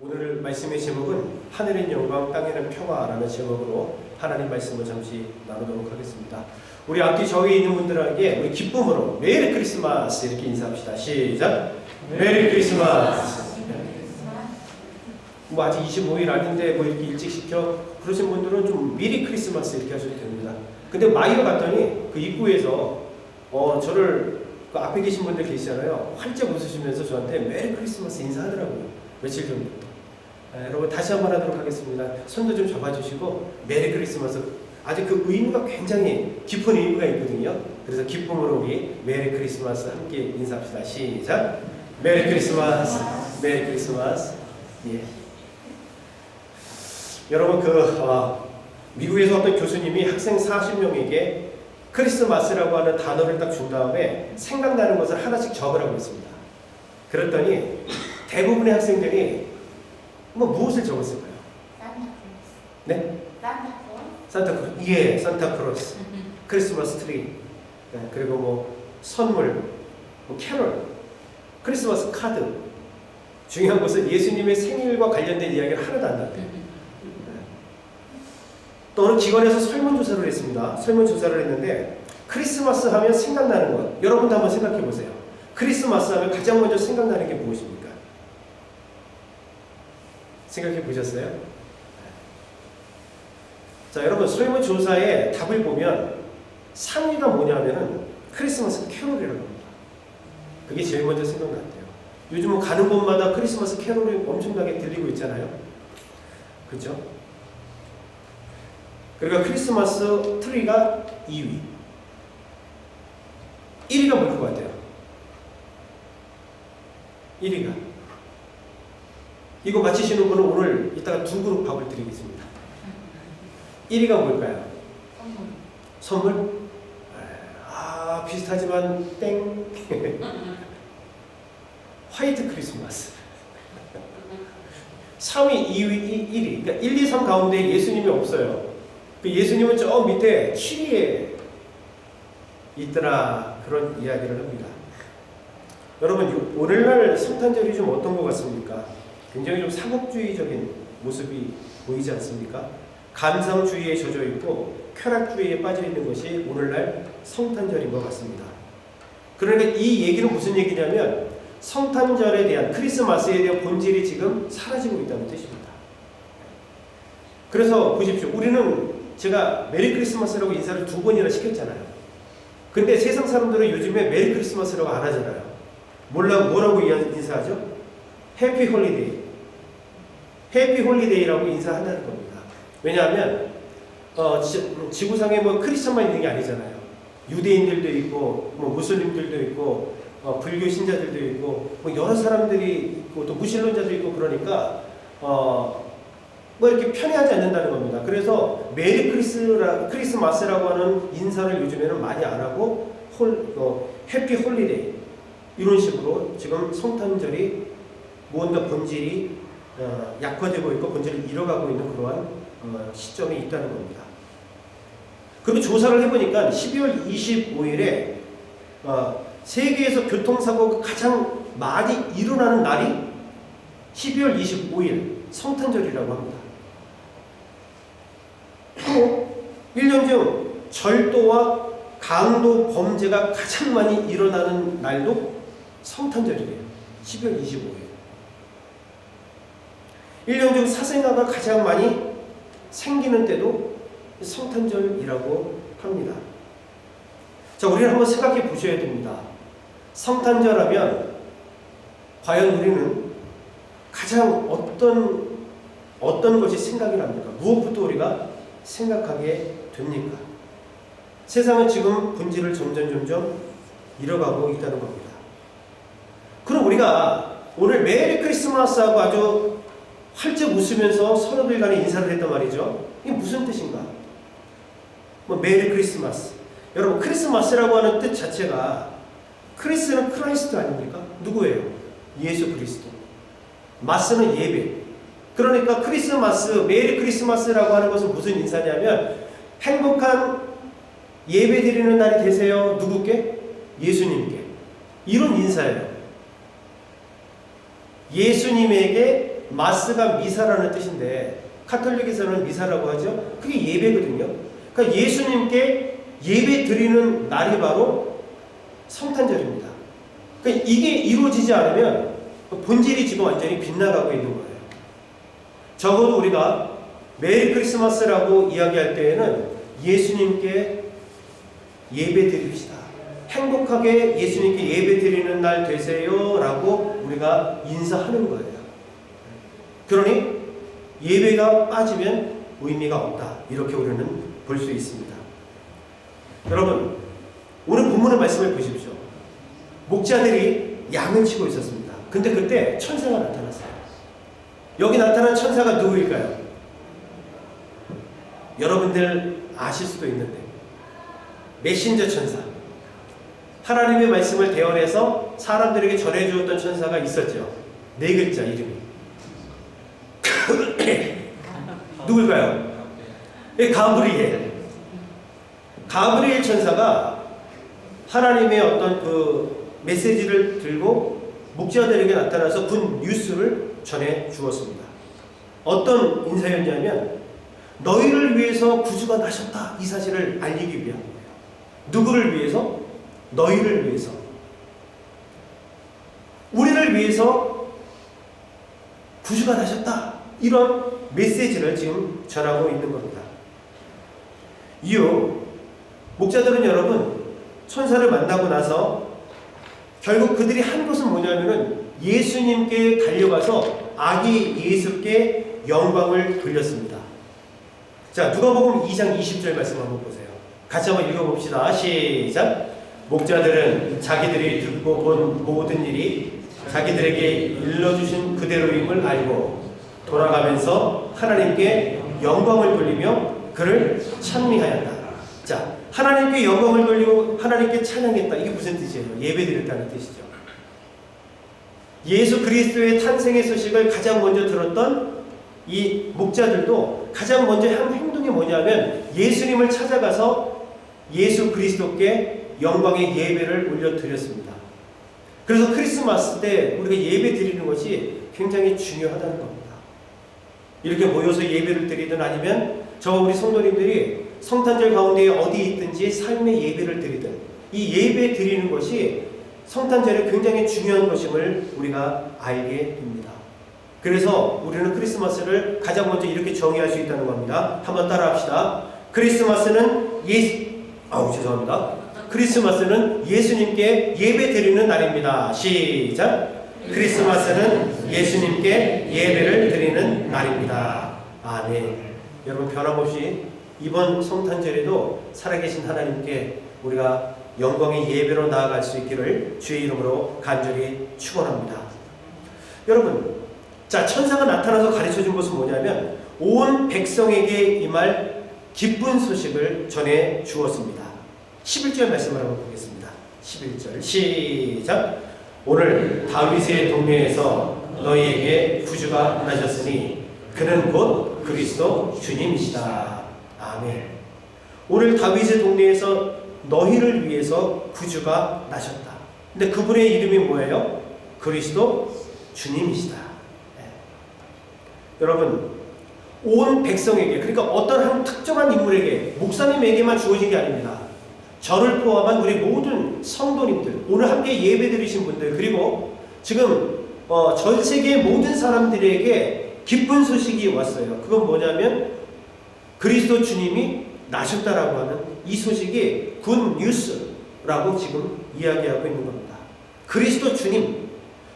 오늘 말씀의 제목은 하늘의 영광 땅에는 평화라는 제목으로 하나님 말씀을 잠시 나누도록 하겠습니다. 우리 앞뒤 저기에 있는 분들에게 우리 기쁨으로 메리 크리스마스 이렇게 인사합시다. 시작! 메리 크리스마스! 뭐 아직 25일 아닌데 뭐 이렇게 일찍 시켜 그러신 분들은 좀 미리 크리스마스 이렇게 하셔도 됩니다. 근데 마이로 갔더니 그 입구에서 저를 그 앞에 계신 분들 계시잖아요. 활짝 웃으시면서 저한테 메리 크리스마스 인사하더라고요. 며칠 전부터. 여러분 다시 한번 하도록 하겠습니다. 손도 좀 잡아주시고 메리 크리스마스. 아주 그 의미가 굉장히 깊은 의미가 있거든요. 그래서 기쁨으로 우리 메리 크리스마스 함께 인사합시다. 시작! 메리 크리스마스! 메리 크리스마스! 예. 여러분 미국에서 어떤 교수님이 학생 40명에게 크리스마스라고 하는 단어를 딱 준 다음에 생각나는 것을 하나씩 적으라고 했습니다. 그랬더니 대부분의 학생들이 무엇을 적었을까요? 산타크로스. 네? 산타크로스. 예, 산타크로스. 크리스마스 트리. 네, 그리고 선물, 캐롤, 크리스마스 카드. 중요한 것은 예수님의 생일과 관련된 이야기를 하나도 안 나왔대요. 또 어느 기관에서 설문조사를 했습니다. 설문조사를 했는데 크리스마스 하면 생각나는 것. 여러분도 한번 생각해 보세요. 크리스마스 하면 가장 먼저 생각나는 게 무엇입니까? 생각해 보셨어요? 자, 여러분 설문조사의 답을 보면 3위가 뭐냐면은 크리스마스 캐롤이라고 합니다. 그게 제일 먼저 생각났대요. 요즘은 가는 곳마다 크리스마스 캐롤이 엄청나게 들리고 있잖아요. 그렇죠? 그러니까 크리스마스 트리가 2위. 1위가 뭘 것 같아요? 1위가. 이거 맞히시는 분은 오늘 이따가 두 그룹 밥을 드리겠습니다. 1위가 뭘까요? 선물? 비슷하지만 땡. 화이트 크리스마스. 3위, 2위, 1위. 그러니까 1, 2, 3 가운데 예수님이 없어요. 예수님은 저 밑에 7위에 있더라. 그런 이야기를 합니다. 여러분 오늘날 성탄절이 좀 어떤 것 같습니까? 굉장히 좀 상업주의적인 모습이 보이지 않습니까? 감성주의에 젖어 있고 쾌락주의에 빠져 있는 것이 오늘날 성탄절인 것 같습니다. 그러니까 이 얘기는 무슨 얘기냐면 성탄절에 대한 크리스마스에 대한 본질이 지금 사라지고 있다는 뜻입니다. 그래서 보십시오. 우리는 제가 메리 크리스마스라고 인사를 2번이나 시켰잖아요. 근데 세상 사람들은 요즘에 메리 크리스마스라고 안 하잖아요. 뭐라고 인사하죠? 해피 홀리데이. 해피 홀리데이라고 인사한다는 겁니다. 왜냐하면 지구상에 크리스천만 있는 게 아니잖아요. 유대인들도 있고 무슬림들도 있고 불교 신자들도 있고 여러 사람들이 있고 또 무신론자도 있고 그러니까 이렇게 편애하지 않는다는 겁니다. 그래서 메리 크리스마스라고 하는 인사를 요즘에는 많이 안 하고 해피 홀리데이 이런 식으로 지금 성탄절이 무언가 본질이 약화되고 있고 본질을 잃어가고 있는 그러한 시점이 있다는 겁니다. 그리고 조사를 해보니까 12월 25일에 세계에서 교통사고가 가장 많이 일어나는 날이 12월 25일 성탄절이라고 합니다. 또 1년 중 절도와 강도 범죄가 가장 많이 일어나는 날도 성탄절이래요. 12월 25일. 1년 중 사생아가 가장 많이 생기는 때도 성탄절이라고 합니다. 자, 우리는 한번 생각해 보셔야 됩니다. 성탄절하면 과연 우리는 가장 어떤 것이 생각이 납니까? 무엇부터 우리가 생각하게 됩니까? 세상은 지금 본질을 점점 잃어가고 있다는 겁니다. 그럼 우리가 오늘 메리 크리스마스하고 아주 활짝 웃으면서 서로들 간에 인사를 했단 말이죠. 이게 무슨 뜻인가? 메리 크리스마스. 여러분 크리스마스라고 하는 뜻 자체가 크리스는 크라이스트 아닙니까? 누구예요? 예수 그리스도. 마스는 예배. 그러니까 메리 크리스마스라고 하는 것은 무슨 인사냐면 행복한 예배 드리는 날이 되세요. 누구께? 예수님께. 이런 인사예요. 예수님에게 마스가 미사라는 뜻인데 카톨릭에서는 미사라고 하죠. 그게 예배거든요. 그러니까 예수님께 예배 드리는 날이 바로 성탄절입니다. 그러니까 이게 이루어지지 않으면 본질이 지금 완전히 빗나가고 있는 거예요. 적어도 우리가 메리 크리스마스라고 이야기할 때에는 예수님께 예배 드립시다. 행복하게 예수님께 예배 드리는 날 되세요 라고 우리가 인사하는 거예요. 그러니 예배가 빠지면 의미가 없다. 이렇게 우리는 볼 수 있습니다. 여러분, 오늘 본문의 말씀을 보십시오. 목자들이 양을 치고 있었습니다. 근데 그때 천사가 나타났어요. 여기 나타난 천사가 누구일까요? 여러분들 아실 수도 있는데 메신저 천사, 하나님의 말씀을 대언해서 사람들에게 전해주었던 천사가 있었죠. 4글자 이름이 누굴까요? 가브리엘. 가브리엘 천사가 하나님의 어떤 그 메시지를 들고 목자들에게 나타나서 군 뉴스를 전해 주었습니다. 어떤 인사였냐면 너희를 위해서 구주가 나셨다, 이 사실을 알리기 위한 거예요. 누구를 위해서? 너희를 위해서. 우리를 위해서 구주가 나셨다, 이런 메시지를 지금 전하고 있는 겁니다. 이후 목자들은 여러분 천사를 만나고 나서 결국 그들이 한 것은 뭐냐면은 예수님께 달려가서 아기 예수께 영광을 돌렸습니다. 자, 누가복음 2장 20절 말씀 한번 보세요. 같이 한번 읽어봅시다. 시작. 목자들은 자기들이 듣고 본 모든 일이 자기들에게 일러주신 그대로임을 알고 돌아가면서 하나님께 영광을 돌리며 그를 찬미하였다. 자, 하나님께 영광을 돌리고 하나님께 찬양했다. 이게 무슨 뜻이에요? 예배드렸다는 뜻이죠. 예수 그리스도의 탄생의 소식을 가장 먼저 들었던 이 목자들도 가장 먼저 한 행동이 뭐냐면 예수님을 찾아가서 예수 그리스도께 영광의 예배를 올려드렸습니다. 그래서 크리스마스 때 우리가 예배 드리는 것이 굉장히 중요하다는 겁니다. 이렇게 모여서 예배를 드리든 아니면 저와 우리 성도님들이 성탄절 가운데 어디 있든지 삶의 예배를 드리든 이 예배 드리는 것이 성탄절에 굉장히 중요한 것임을 우리가 알게 됩니다. 그래서 우리는 크리스마스를 가장 먼저 이렇게 정의할 수 있다는 겁니다. 한번 따라합시다. 크리스마스는 크리스마스는 예수님께 예배 드리는 날입니다. 시작. 크리스마스는 예수님께 예배를 드리는 날입니다. 아멘. 여러분, 변함없이 이번 성탄절에도 살아계신 하나님께 우리가 영광의 예배로 나아갈 수 있기를 주의 이름으로 간절히 축원합니다. 여러분, 자, 천사가 나타나서 가르쳐준 것은 뭐냐면 온 백성에게 임할 기쁜 소식을 전해 주었습니다. 11절 말씀을 한번 보겠습니다. 11절 시작. 오늘 다윗의 동네에서 너희에게 구주가 나셨으니 그는 곧 그리스도 주님이시다. 아멘. 오늘 다윗의 동네에서 너희를 위해서 구주가 나셨다. 근데 그분의 이름이 뭐예요? 그리스도 주님이시다. 네. 여러분, 온 백성에게, 그러니까 어떤 한 특정한 인물에게, 목사님에게만 주어진 게 아닙니다. 저를 포함한 우리 모든 성도님들, 오늘 함께 예배 드리신 분들, 그리고 지금 전 세계 모든 사람들에게 기쁜 소식이 왔어요. 그건 뭐냐면 그리스도 주님이 나셨다라고 하는 이 소식이 굿 뉴스라고 지금 이야기하고 있는 겁니다. 그리스도 주님,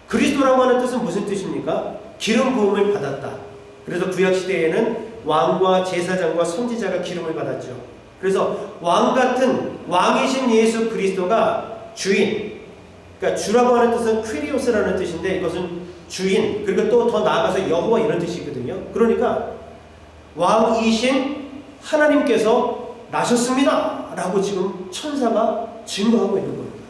그리스도라고 하는 뜻은 무슨 뜻입니까? 기름 부음을 받았다. 그래서 구약 시대에는 왕과 제사장과 선지자가 기름을 받았죠. 그래서 왕 같은 왕이신 예수 그리스도가 주인, 그러니까 주라고 하는 뜻은 퀴리오스라는 뜻인데 이것은 주인, 그리고 또 더 나아가서 여호와 이런 뜻이거든요. 그러니까 왕이신 하나님께서 나셨습니다 라고 지금 천사가 증거하고 있는 겁니다.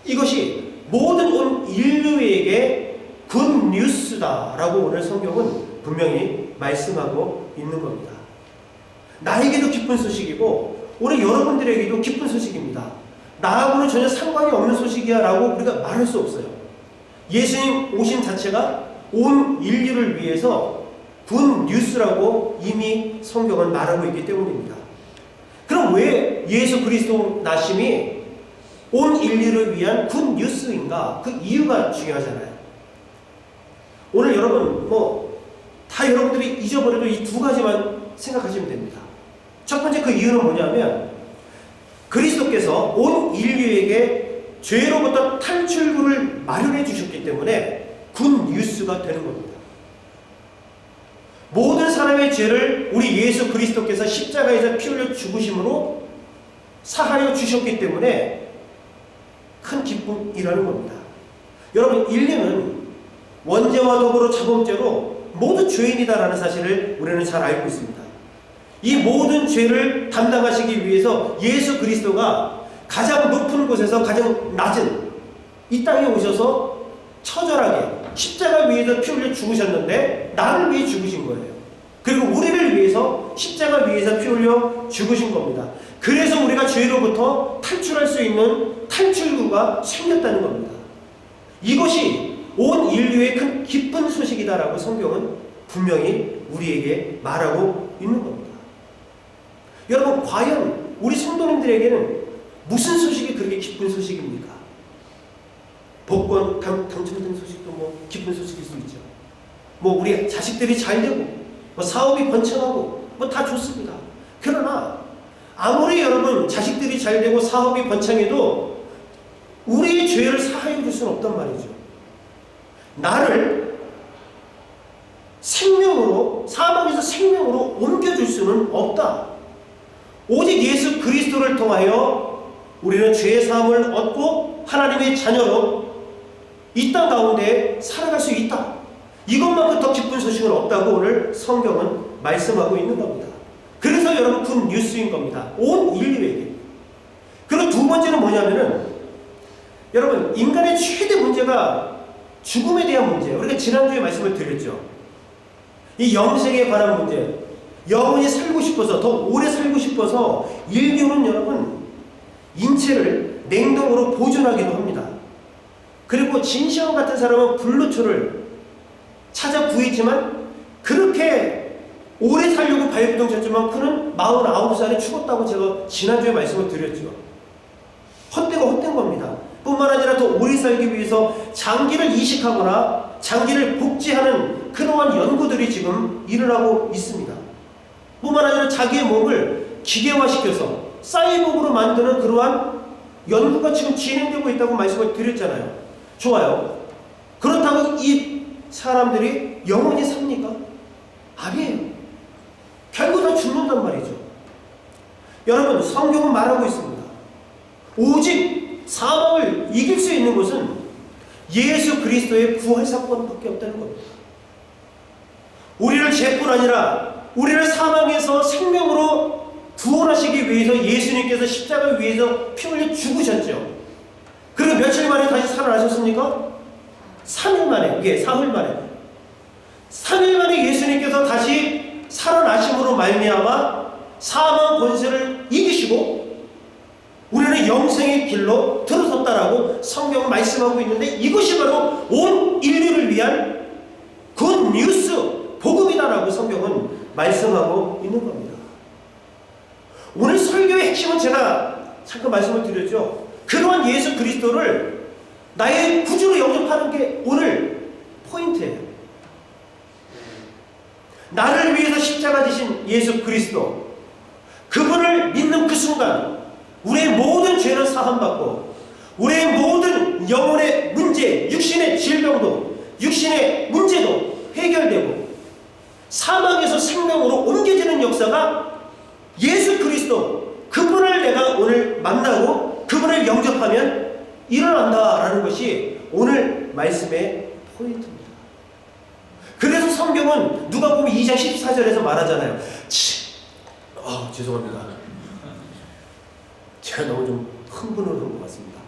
이것이 모든 온 인류에게 굿 뉴스다 라고 오늘 성경은 분명히 말씀하고 있는 겁니다. 나에게도 기쁜 소식이고 오늘 여러분들에게도 기쁜 소식입니다. 나하고는 전혀 상관이 없는 소식이야 라고 우리가 말할 수 없어요. 예수님 오신 자체가 온 인류를 위해서 군 뉴스라고 이미 성경은 말하고 있기 때문입니다. 그럼 왜 예수 그리스도 나심이 온 인류를 위한 군 뉴스인가? 그 이유가 중요하잖아요. 오늘 여러분 다 여러분들이 잊어버려도 이 두 가지만 생각하시면 됩니다. 첫 번째 그 이유는 뭐냐면 그리스도께서 온 인류에게 죄로부터 탈출구를 마련해 주셨기 때문에 군 뉴스가 되는 겁니다. 모든 사람의 죄를 우리 예수 그리스도께서 십자가에서 피 흘려 죽으심으로 사하여 주셨기 때문에 큰 기쁨이라는 겁니다. 여러분, 인류는 원죄와 더불어 자범죄로 모두 죄인이다라는 사실을 우리는 잘 알고 있습니다. 이 모든 죄를 담당하시기 위해서 예수 그리스도가 가장 높은 곳에서 가장 낮은 이 땅에 오셔서 처절하게 십자가 위에서 피 흘려 죽으셨는데 나를 위해 죽으신 거예요. 그리고 우리를 위해서 십자가 위에서 피 흘려 죽으신 겁니다. 그래서 우리가 죄로부터 탈출할 수 있는 탈출구가 생겼다는 겁니다. 이것이 온 인류의 큰 기쁜 소식이다라고 성경은 분명히 우리에게 말하고 있는 겁니다. 여러분, 과연 우리 성도님들에게는 무슨 소식이 그렇게 기쁜 소식입니까? 복권 당첨된 소식도 기쁜 소식일 수 있죠. 우리 자식들이 잘 되고 사업이 번창하고 다 좋습니다. 그러나 아무리 여러분 자식들이 잘 되고 사업이 번창해도 우리의 죄를 사하여 줄 수는 없단 말이죠. 나를 생명으로, 사망에서 생명으로 옮겨줄 수는 없다. 오직 예수 그리스도를 통하여 우리는 죄의 사함을 얻고 하나님의 자녀로 이 땅 가운데 살아갈 수 있다. 이것만큼 더 기쁜 소식은 없다고 오늘 성경은 말씀하고 있는 겁니다. 그래서 여러분 군 뉴스인 겁니다. 온 인류에게. 그리고 두 번째는 뭐냐면은 여러분, 인간의 최대 문제가 죽음에 대한 문제예요. 우리가 지난주에 말씀을 드렸죠. 이 영생에 관한 문제, 영원히 살고 싶어서, 더 오래 살고 싶어서 인류는 여러분 인체를 냉동으로 보존하기도 합니다. 그리고 진시황 같은 사람은 불로초를 찾아 구했지만 그렇게 오래 살려고 발부동쳤지만 그는 49살에 죽었다고 제가 지난주에 말씀을 드렸죠. 헛되고 헛된 겁니다. 뿐만 아니라 더 오래 살기 위해서 장기를 이식하거나 장기를 복제하는 그러한 연구들이 지금 일어나고 있습니다. 뿐만 아니라 자기의 몸을 기계화시켜서 사이보그로 만드는 그러한 연구가 지금 진행되고 있다고 말씀을 드렸잖아요. 좋아요. 그렇다고 이 사람들이 영원히 삽니까? 아니에요. 결국 다 죽는단 말이죠. 여러분, 성경은 말하고 있습니다. 오직 사망을 이길 수 있는 것은 예수 그리스도의 부활 사건밖에 없다는 겁니다. 우리를 죄뿐 아니라 우리를 사망에서 생명으로 구원하시기 위해서 예수님께서 십자가 위에서 피 흘려 죽으셨죠. 그리고 며칠 만에 다시 살아나셨습니까? 3일 만에, 사흘 만에. 3일 만에 예수님께서 다시 살아나심으로 말미암아 사망 권세를 이기시고 우리는 영생의 길로 들어섰다라고 성경은 말씀하고 있는데 이것이 바로 온 인류를 위한 굿 뉴스, 복음이다라고 성경은 말씀하고 있는 겁니다. 오늘 설교의 핵심은 제가 잠깐 말씀을 드렸죠. 그러한 예수 그리스도를 나의 구주로 영접하는 게 오늘 포인트예요. 나를 위해서 십자가 지신 예수 그리스도, 그분을 믿는 그 순간 우리의 모든 죄는 사함받고 우리의 모든 영혼의 문제, 육신의 질병도, 육신의 문제도 해결되고 사망에서 생명으로 옮겨지는 역사가 예수 그리스도, 그분을 내가 오늘 만나고 그분을 영접하면 일어난다라는 것이 오늘 말씀의 포인트입니다. 그래서 성경은 누가복음 2장 14절에서 말하잖아요. 죄송합니다. 제가 너무 좀 흥분을 한 것 같습니다.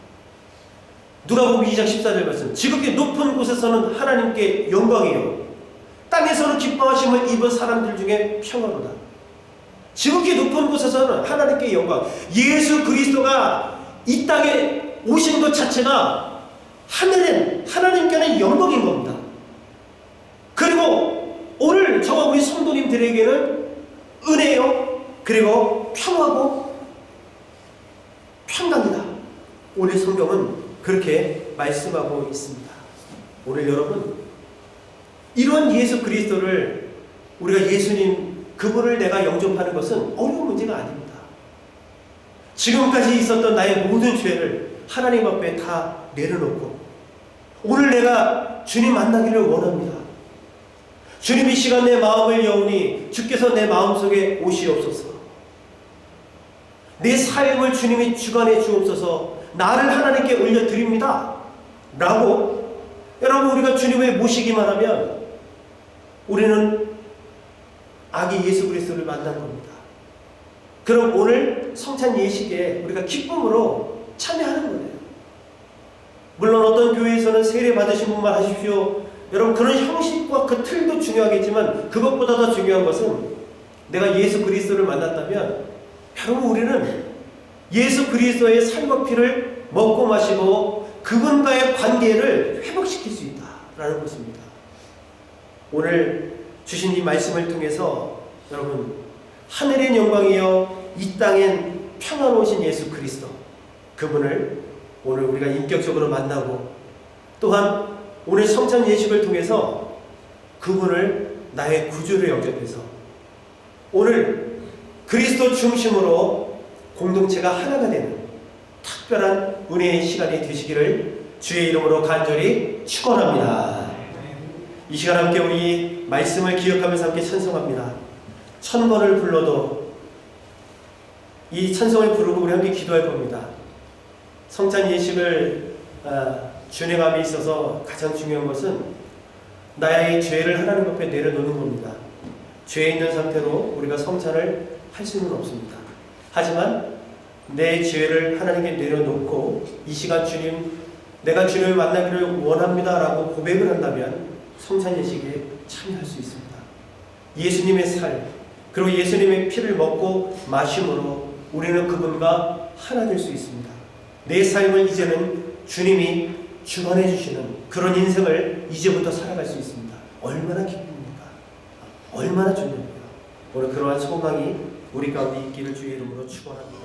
누가복음 2장 14절 말씀. 지극히 높은 곳에서는 하나님께 영광이요 땅에서는 기뻐하심을 입은 사람들 중에 평화로다. 지극히 높은 곳에서는 하나님께 영광. 예수 그리스도가 이 땅에 오신 것 자체가 하늘엔 하나님께는 영광인 겁니다. 그리스도인들에게는 은혜요, 그리고 평화고 평강이다. 오늘 성경은 그렇게 말씀하고 있습니다. 오늘 여러분, 이런 예수 그리스도를 우리가 예수님 그분을 내가 영접하는 것은 어려운 문제가 아닙니다. 지금까지 있었던 나의 모든 죄를 하나님 앞에 다 내려놓고 오늘 내가 주님 만나기를 원합니다. 주님 이 시간 내 마음을 여오니 주께서 내 마음속에 오시옵소서. 내 삶을 주님이 주관해 주옵소서. 나를 하나님께 올려드립니다 라고 여러분 우리가 주님을 모시기만 하면 우리는 아기 예수 그리스도를 만난 겁니다. 그럼 오늘 성찬 예식에 우리가 기쁨으로 참여하는 거예요. 물론 어떤 교회에서는 세례 받으신 분만 하십시오. 여러분 그런 형식과 그 틀도 중요하겠지만 그것보다 더 중요한 것은 내가 예수 그리스도를 만났다면 여러분 우리는 예수 그리스도의 살과 피를 먹고 마시고 그분과의 관계를 회복시킬 수 있다라는 것입니다. 오늘 주신 이 말씀을 통해서 여러분 하늘의 영광이여 이 땅엔 평안오신 예수 그리스도 그분을 오늘 우리가 인격적으로 만나고 또한 오늘 성찬 예식을 통해서 그분을 나의 구주로 영접해서 오늘 그리스도 중심으로 공동체가 하나가 되는 특별한 은혜의 시간이 되시기를 주의 이름으로 간절히 축원합니다. 이 시간 함께 우리 말씀을 기억하면서 함께 찬송합니다. 1000번을 불러도 이 찬송을 부르고 우리 함께 기도할 겁니다. 성찬 예식을 준행함에 있어서 가장 중요한 것은 나의 죄를 하나님 앞에 내려놓는 겁니다. 죄에 있는 상태로 우리가 성찬을 할 수는 없습니다. 하지만 내 죄를 하나님께 내려놓고 이 시간 주님, 내가 주님을 만나기를 원합니다 라고 고백을 한다면 성찬 예식에 참여할 수 있습니다. 예수님의 살, 그리고 예수님의 피를 먹고 마심으로 우리는 그분과 하나 될 수 있습니다. 내 삶을 이제는 주님이 주관해 주시는 그런 인생을 이제부터 살아갈 수 있습니다. 얼마나 기쁩니까? 얼마나 좋냐고요. 오늘 그러한 소망이 우리 가운데 있기를 주의 이름으로 축원합니다.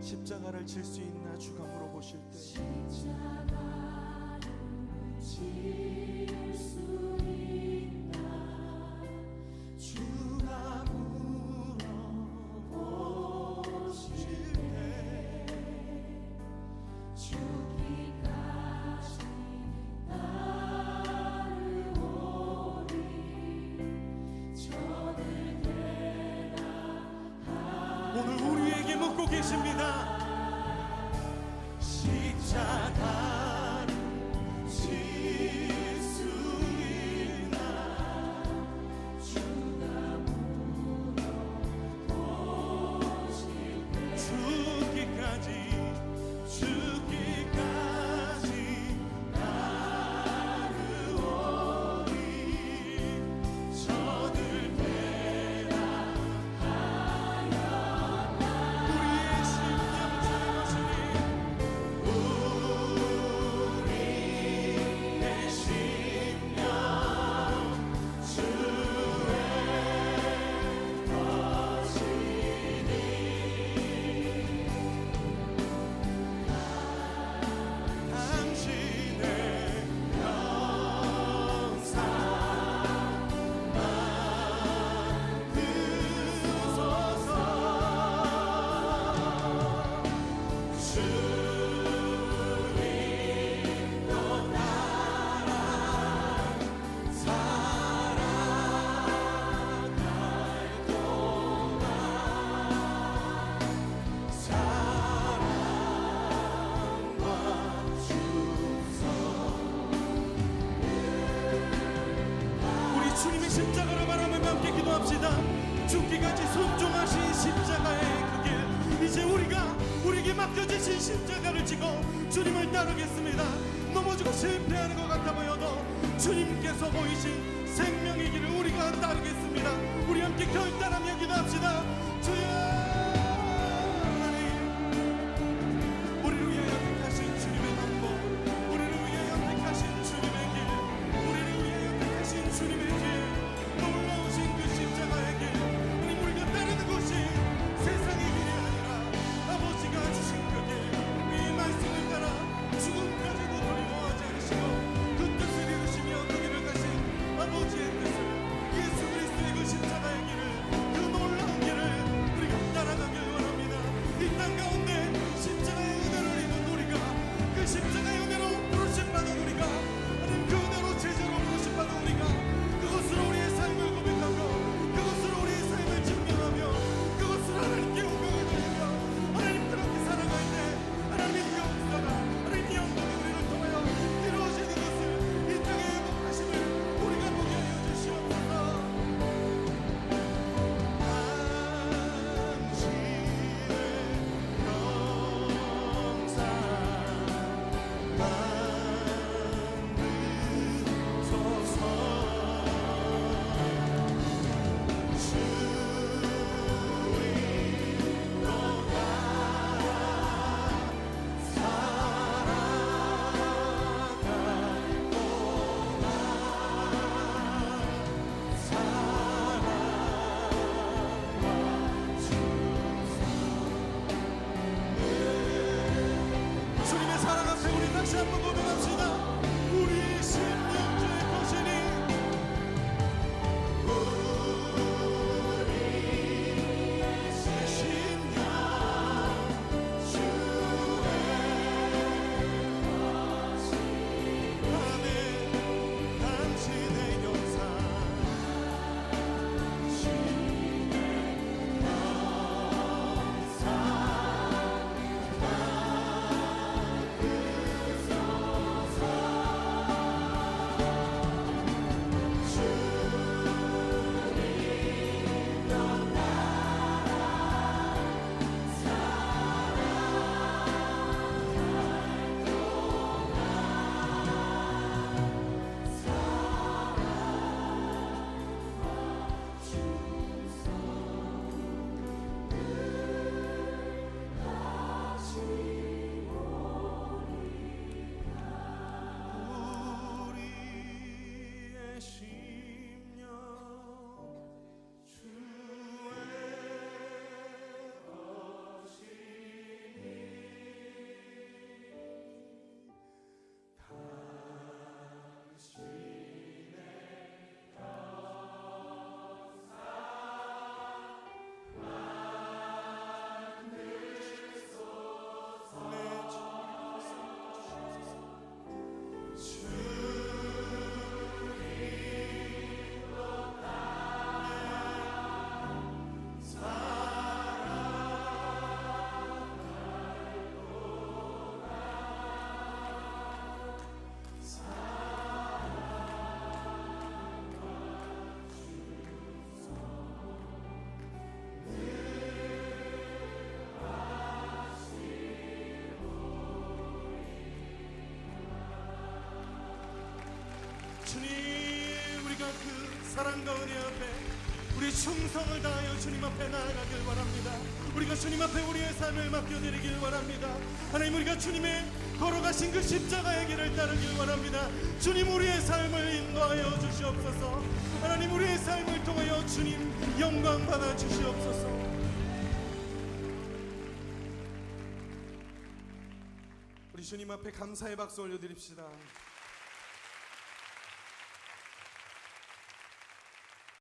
십자가를 질 수 있나 주가 물어보실 때 십자가를 질 수 있나 주가 물어보실 때 죽기까지 따르오리 저를 대라하리 오늘 우리에게 묻고 계십니다. 십자가를 질 수 있나 주가 물어보실 때 죽기까지 따르오리 저들 대라하였다 우리의 심령 기도합시다. 죽기까지 순종하신 십자가의 그 길, 이제 우리에게 맡겨주신 십자가를 지고 주님을 따르겠습니다. 넘어지고 실패하는 것 같아 보여도 주님께서 보이신 생명의 길을 우리가 따르겠습니다. 우리 함께 결단하며 기도합시다. 주여 하나님, 우리를 위하여 택하신 주님의 방법, 우리를 위하여 택하신 주님의 길, 우리를 위하여 택하신 주님의 길, 놀라우신 그 십자가의 길, 하나님, 우리가 따르는 것이 세상의 길이 아니라 아버지가 주신 그 길, 이 말씀을 따라 죽음까지도 두려워하지 않으시고 그 뜻을 이루시며 그 길을 가신 아버지의 뜻을, 예수 그리스도의 그 십자가의 길을, 그 놀라운 길을 우리가 따라가길 원합니다. 이 땅 가운데 십자가의 은혜를 입은 우리가, 그 십자가의 은혜로 부르심받은 우리가, 하나님 그 은혜로 제자로 부르심받은 우리가 그것으로 우리의 삶을 고백하고 그것으로 우리의 삶을 증명하며 그것으로 하나님께 영광을 돌리며 하나님 그렇게 살아갈 때 하나님의 역사가, 하나님의 영광이 우리를 통하여 이루어지는 것을, 이 땅의 행복하심을 우리가 보게 하여 주시옵소서. 주님의 사랑 앞에 우리 다시 한번 고백합시다. 우리 심령주의 거신이, 우리의 심령 주의 거신, 아멘. 당신의 영상 우리의 심령 주의 거시니 당신의 역사 주님, 우리가 그 사랑과 은혜 앞에 우리 충성을 다하여 주님 앞에 나아가길 원합니다. 우리가 주님 앞에 우리의 삶을 맡겨드리길 원합니다. 하나님, 우리가 주님의 걸어가신 그 십자가의 길을 따르길 원합니다. 주님, 우리의 삶을 인도하여 주시옵소서. 하나님, 우리의 삶을 통하여 주님 영광 받아 주시옵소서. 우리 주님 앞에 감사의 박수 올려드립시다.